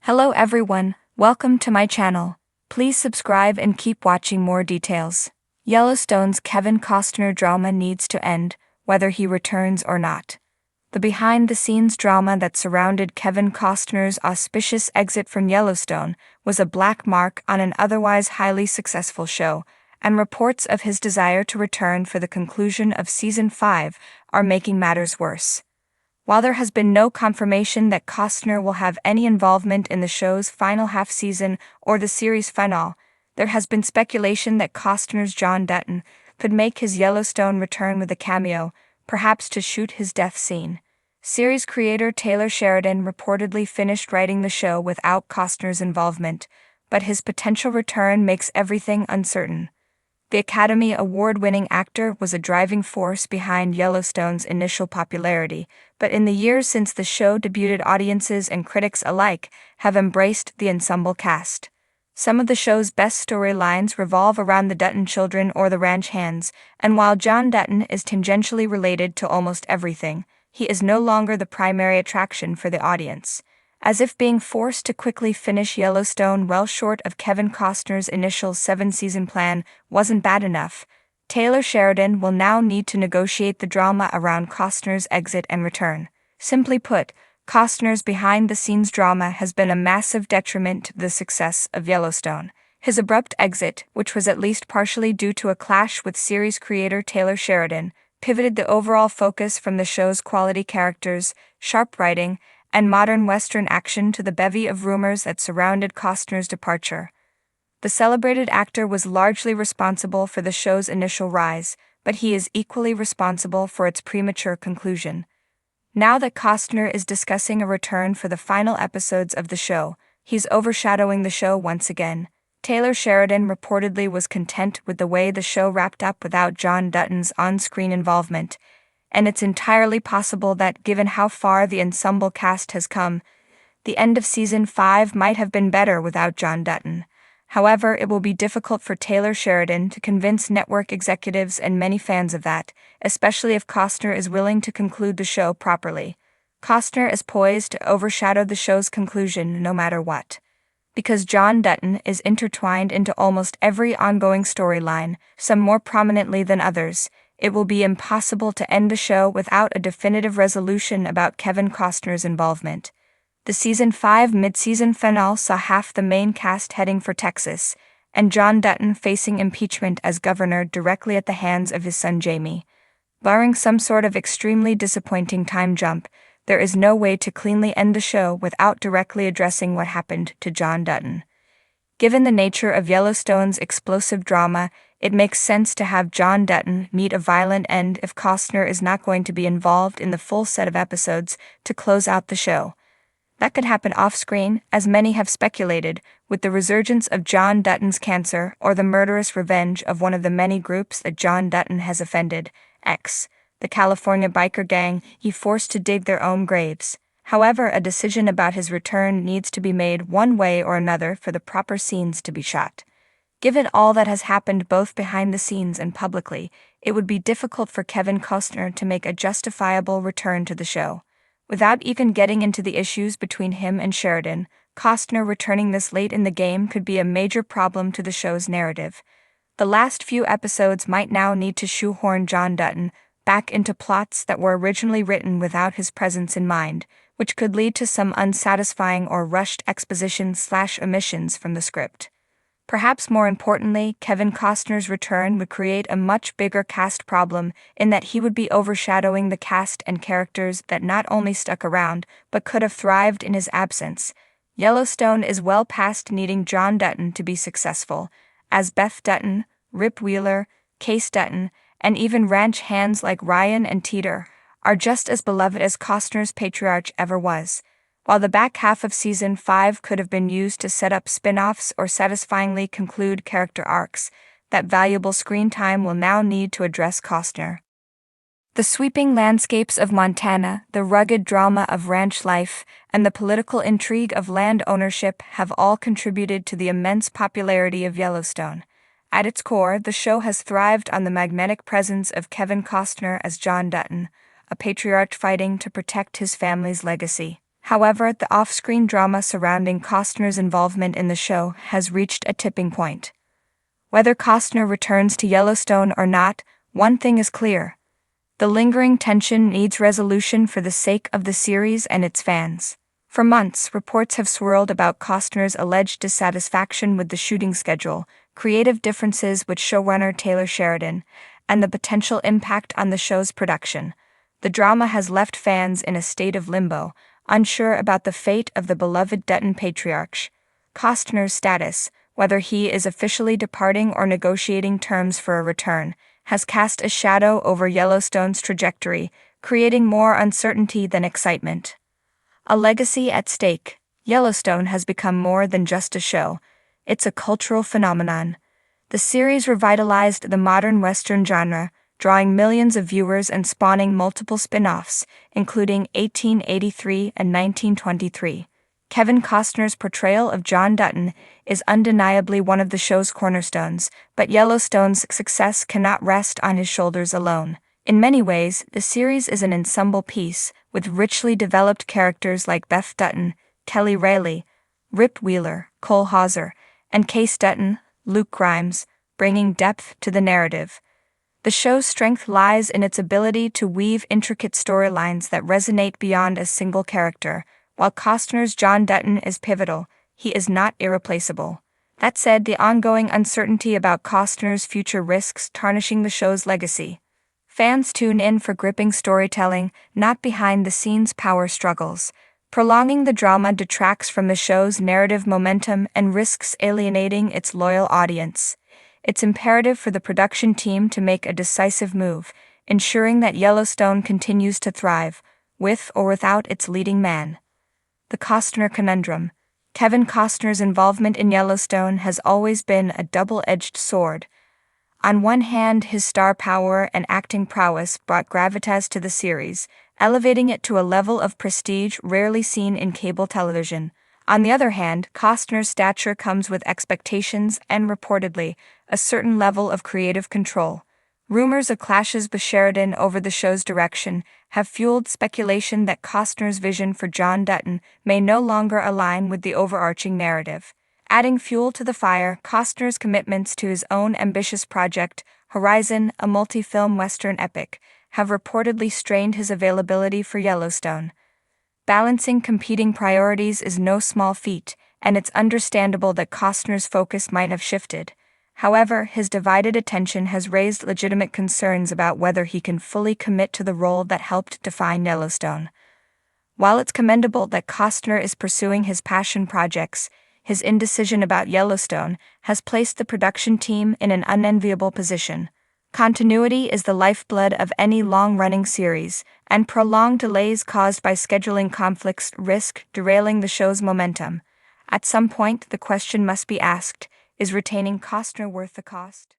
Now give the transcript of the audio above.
Hello everyone, welcome to my channel. Please subscribe and keep watching more details. Yellowstone's Kevin Costner drama needs to end, whether he returns or not. The behind-the-scenes drama that surrounded Kevin Costner's auspicious exit from Yellowstone was a black mark on an otherwise highly successful show, and reports of his desire to return for the conclusion of Season 5 are making matters worse. While there has been no confirmation that Costner will have any involvement in the show's final half-season or the series finale, there has been speculation that Costner's John Dutton could make his Yellowstone return with a cameo, perhaps to shoot his death scene. Series creator Taylor Sheridan reportedly finished writing the show without Costner's involvement, but his potential return makes everything uncertain. The Academy Award-winning actor was a driving force behind Yellowstone's initial popularity, but in the years since the show debuted, audiences and critics alike have embraced the ensemble cast. Some of the show's best storylines revolve around the Dutton children or the ranch hands, and while John Dutton is tangentially related to almost everything, he is no longer the primary attraction for the audience. As if being forced to quickly finish Yellowstone well short of Kevin Costner's initial 7-season plan wasn't bad enough, Taylor Sheridan will now need to negotiate the drama around Costner's exit and return. Simply put, Costner's behind-the-scenes drama has been a massive detriment to the success of Yellowstone. His abrupt exit, which was at least partially due to a clash with series creator Taylor Sheridan, pivoted the overall focus from the show's quality characters, sharp writing, and modern Western action to the bevy of rumors that surrounded Costner's departure. The celebrated actor was largely responsible for the show's initial rise, but he is equally responsible for its premature conclusion. Now that Costner is discussing a return for the final episodes of the show, he's overshadowing the show once again. Taylor Sheridan reportedly was content with the way the show wrapped up without John Dutton's on-screen involvement, and it's entirely possible that, given how far the ensemble cast has come, the end of Season 5 might have been better without John Dutton. However, it will be difficult for Taylor Sheridan to convince network executives and many fans of that, especially if Costner is willing to conclude the show properly. Costner is poised to overshadow the show's conclusion no matter what. Because John Dutton is intertwined into almost every ongoing storyline, some more prominently than others, it will be impossible to end the show without a definitive resolution about Kevin Costner's involvement. The Season 5 mid-season finale saw half the main cast heading for Texas, and John Dutton facing impeachment as governor directly at the hands of his son Jamie. Barring some sort of extremely disappointing time jump, there is no way to cleanly end the show without directly addressing what happened to John Dutton. Given the nature of Yellowstone's explosive drama, it makes sense to have John Dutton meet a violent end if Costner is not going to be involved in the full set of episodes to close out the show. That could happen off-screen, as many have speculated, with the resurgence of John Dutton's cancer or the murderous revenge of one of the many groups that John Dutton has offended, the California biker gang he forced to dig their own graves. However, a decision about his return needs to be made one way or another for the proper scenes to be shot. Given all that has happened both behind the scenes and publicly, it would be difficult for Kevin Costner to make a justifiable return to the show. Without even getting into the issues between him and Sheridan, Costner returning this late in the game could be a major problem to the show's narrative. The last few episodes might now need to shoehorn John Dutton back into plots that were originally written without his presence in mind, which could lead to some unsatisfying or rushed exposition/omissions from the script. Perhaps more importantly, Kevin Costner's return would create a much bigger cast problem in that he would be overshadowing the cast and characters that not only stuck around, but could have thrived in his absence. Yellowstone is well past needing John Dutton to be successful, as Beth Dutton, Rip Wheeler, Case Dutton, and even ranch hands like Ryan and Teeter are just as beloved as Costner's patriarch ever was. While the back half of Season 5 could have been used to set up spin-offs or satisfyingly conclude character arcs, that valuable screen time will now need to address Costner. The sweeping landscapes of Montana, the rugged drama of ranch life, and the political intrigue of land ownership have all contributed to the immense popularity of Yellowstone. At its core, the show has thrived on the magnetic presence of Kevin Costner as John Dutton, a patriarch fighting to protect his family's legacy. However, the off-screen drama surrounding Costner's involvement in the show has reached a tipping point. Whether Costner returns to Yellowstone or not, one thing is clear. The lingering tension needs resolution for the sake of the series and its fans. For months, reports have swirled about Costner's alleged dissatisfaction with the shooting schedule, creative differences with showrunner Taylor Sheridan, and the potential impact on the show's production. The drama has left fans in a state of limbo, unsure about the fate of the beloved Dutton patriarch. Costner's status, whether he is officially departing or negotiating terms for a return, has cast a shadow over Yellowstone's trajectory, creating more uncertainty than excitement. A legacy at stake, Yellowstone has become more than just a show. It's a cultural phenomenon. The series revitalized the modern Western genre, drawing millions of viewers and spawning multiple spin-offs, including 1883 and 1923. Kevin Costner's portrayal of John Dutton is undeniably one of the show's cornerstones, but Yellowstone's success cannot rest on his shoulders alone. In many ways, the series is an ensemble piece, with richly developed characters like Beth Dutton, Kelly Rayleigh, Rip Wheeler, Cole Hauser, and Case Dutton, Luke Grimes, bringing depth to the narrative. The show's strength lies in its ability to weave intricate storylines that resonate beyond a single character. While Costner's John Dutton is pivotal, he is not irreplaceable. That said, the ongoing uncertainty about Costner's future risks tarnishing the show's legacy. Fans tune in for gripping storytelling, not behind-the-scenes power struggles. Prolonging the drama detracts from the show's narrative momentum and risks alienating its loyal audience. It's imperative for the production team to make a decisive move, ensuring that Yellowstone continues to thrive, with or without its leading man. The Costner conundrum. Kevin Costner's involvement in Yellowstone has always been a double-edged sword. On one hand, his star power and acting prowess brought gravitas to the series, elevating it to a level of prestige rarely seen in cable television. On the other hand, Costner's stature comes with expectations and, reportedly, a certain level of creative control. Rumors of clashes with Sheridan over the show's direction have fueled speculation that Costner's vision for John Dutton may no longer align with the overarching narrative. Adding fuel to the fire, Costner's commitments to his own ambitious project, Horizon, a multi-film Western epic, have reportedly strained his availability for Yellowstone. Balancing competing priorities is no small feat, and it's understandable that Costner's focus might have shifted. However, his divided attention has raised legitimate concerns about whether he can fully commit to the role that helped define Yellowstone. While it's commendable that Costner is pursuing his passion projects, his indecision about Yellowstone has placed the production team in an unenviable position. Continuity is the lifeblood of any long-running series, and prolonged delays caused by scheduling conflicts risk derailing the show's momentum. At some point, the question must be asked, is retaining Costner worth the cost?